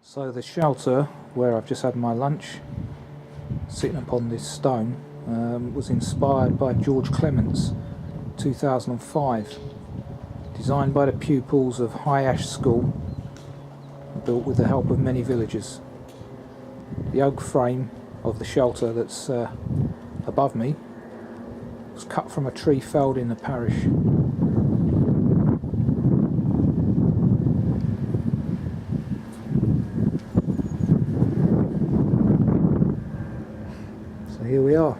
So the shelter where I've just had my lunch, sitting upon this stone, was inspired by George Clement's 2005, designed by the pupils of High Ash School, built with the help of many villagers. The oak frame of the shelter that's above me was cut from a tree felled in the parish. So here we are.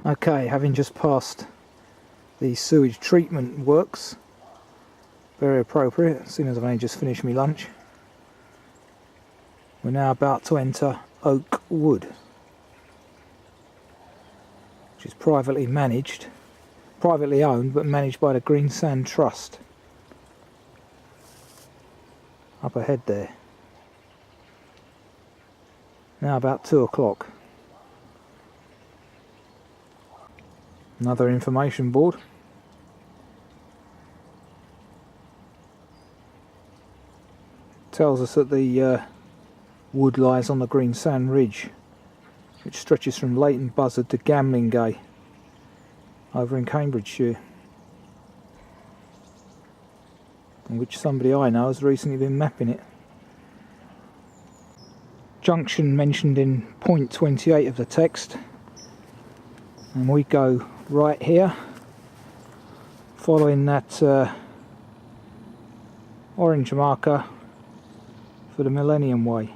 Okay, having just passed the sewage treatment works, very appropriate, as soon as I've only just finished my lunch. We're now about to enter Oak Wood, which is privately managed, privately owned, but managed by the Greensand Trust. Up ahead there. Now about 2 o'clock. Another information board. Tells us that the wood lies on the Greensand Ridge, which stretches from Leighton Buzzard to Gamlingay, over in Cambridgeshire, and which somebody I know has recently been mapping it. Junction mentioned in point 28 of the text, and we go right here, following that orange marker for the Millennium Way.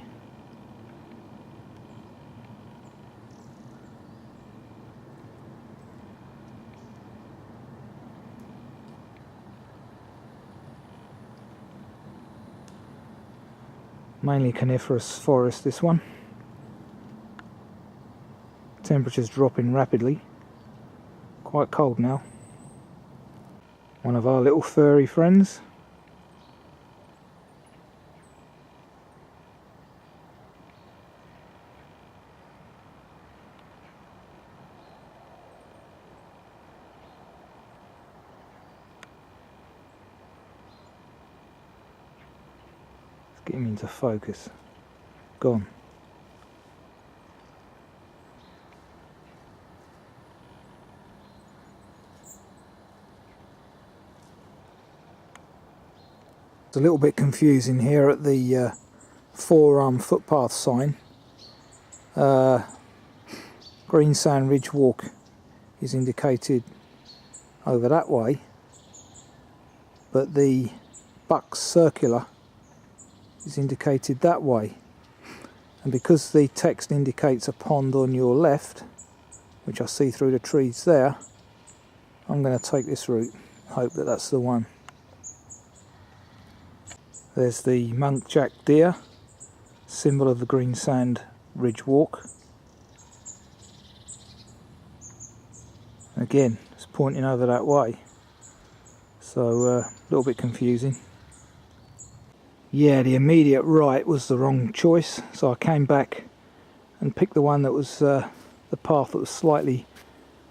Mainly coniferous forest, this one. Temperatures dropping rapidly. Quite cold now. One of our little furry friends. Let's get him into focus. Gone. It's a little bit confusing here at the four-arm footpath sign. Greensand Ridge Walk is indicated over that way, but the Bucks Circular is indicated that way. And because the text indicates a pond on your left, which I see through the trees there, I'm going to take this route, hope that that's the one. There's the muntjac deer, symbol of the Greensand Ridge Walk. Again, it's pointing over that way, so a little bit confusing. Yeah, the immediate right was the wrong choice, so I came back and picked the one that was the path that was slightly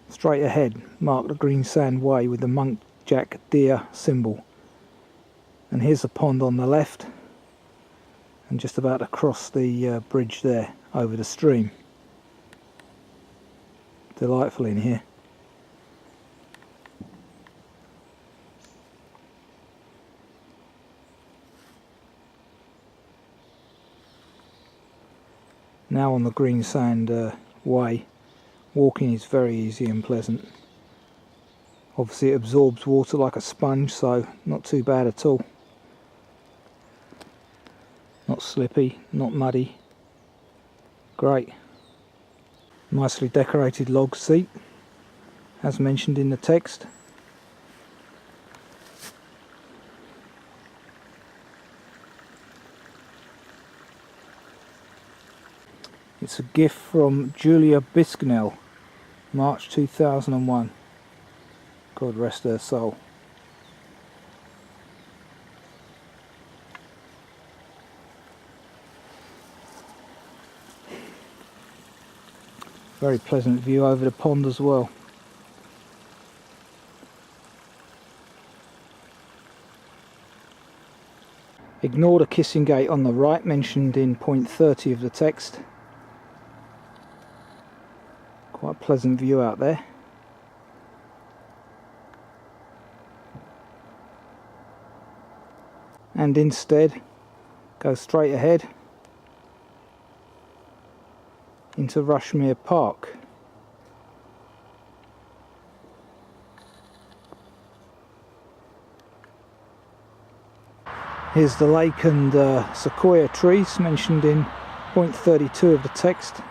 straight ahead, marked the Greensand Way with the muntjac deer symbol. And here's the pond on the left, and just about to cross the bridge there over the stream. Delightful in here. Now on the Greensand Way, walking is very easy and pleasant. Obviously it absorbs water like a sponge, so not too bad at all. Not slippy, not muddy. Great. Nicely decorated log seat, as mentioned in the text. It's a gift from Julia Bisknell, March 2001. God rest her soul. Very pleasant view over the pond as well. Ignore the kissing gate on the right, mentioned in point 30 of the text. Quite a pleasant view out there. And instead go straight ahead into Rashmere Park. Here's the lake and sequoia trees mentioned in point 32 of the text.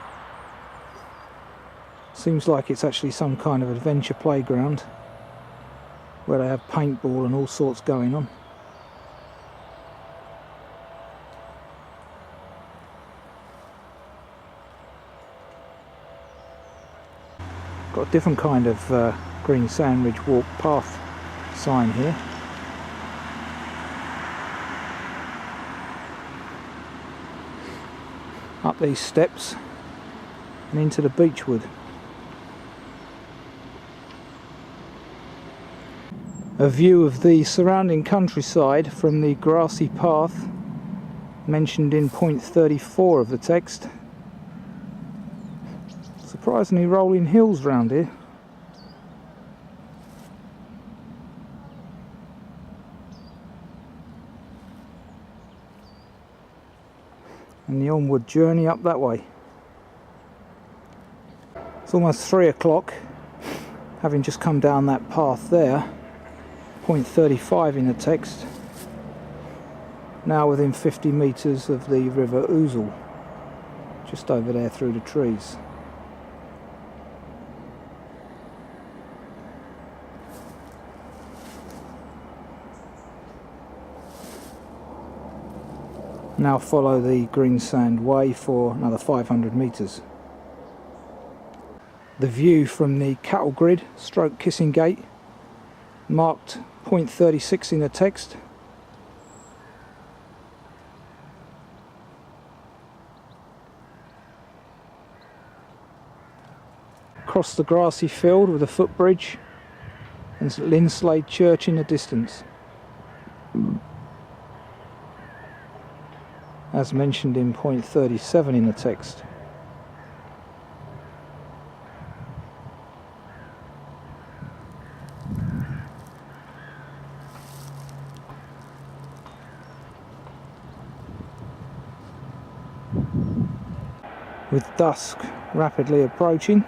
Seems like it's actually some kind of adventure playground where they have paintball and all sorts going on. Got a different kind of Greensand Ridge Walk path sign here. Up these steps and into the beechwood. A view of the surrounding countryside from the grassy path mentioned in point 34 of the text. Surprisingly rolling hills round here. And the onward journey up that way. It's almost 3 o'clock, having just come down that path there, point 35 in the text, now within 50 metres of the river Ouzel, just over there through the trees. Now follow the Greensand Way for another 500 metres. The view from the cattle grid stroke kissing gate, marked point 36 in the text. Across the grassy field with a footbridge and St Linslade Church in the distance. As mentioned in point 37 in the text. With dusk rapidly approaching,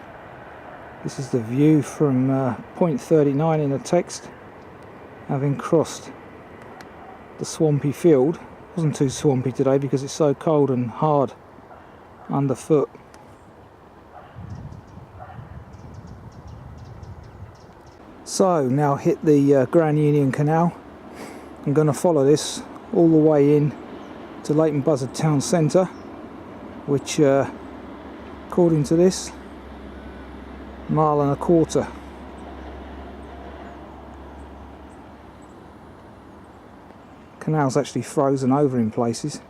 this is the view from point 39 in the text, having crossed the swampy field. Wasn't too swampy today because it's so cold and hard underfoot. So now hit the Grand Union Canal. I'm going to follow this all the way in to Leighton Buzzard town centre, which according to this, 1.25 miles. Canal's actually frozen over in places.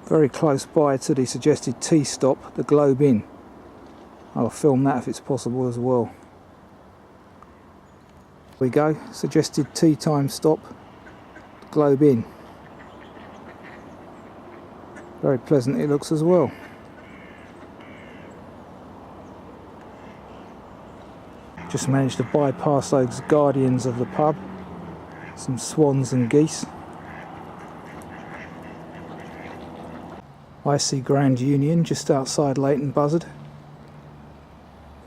Very close by to the suggested tea stop, the Globe Inn. I'll film that if it's possible as well. Here we go, suggested tea time stop, the Globe Inn. Very pleasant it looks as well. Just managed to bypass those guardians of the pub, some swans and geese. I see Grand Union just outside Leighton Buzzard.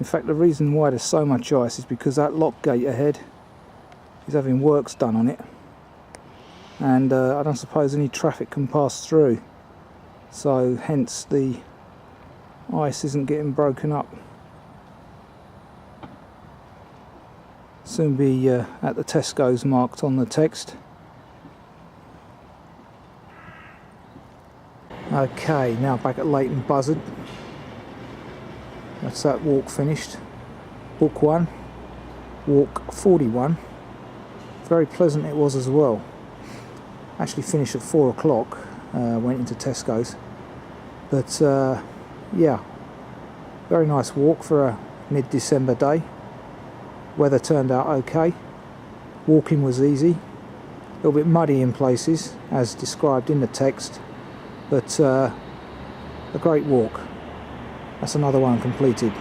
In fact, the reason why there's so much ice is because that lock gate ahead is having works done on it, and I don't suppose any traffic can pass through, so hence the ice isn't getting broken up. Soon be at the Tesco's marked on the text. Okay, now back at Leighton Buzzard. That's that walk finished. Book 1, walk 41. Very pleasant it was as well. Actually finished at 4 o'clock, went into Tesco's. But yeah, very nice walk for a mid-December day. Weather turned out okay. Walking was easy. A little bit muddy in places, as described in the text, but a great walk. That's another one completed.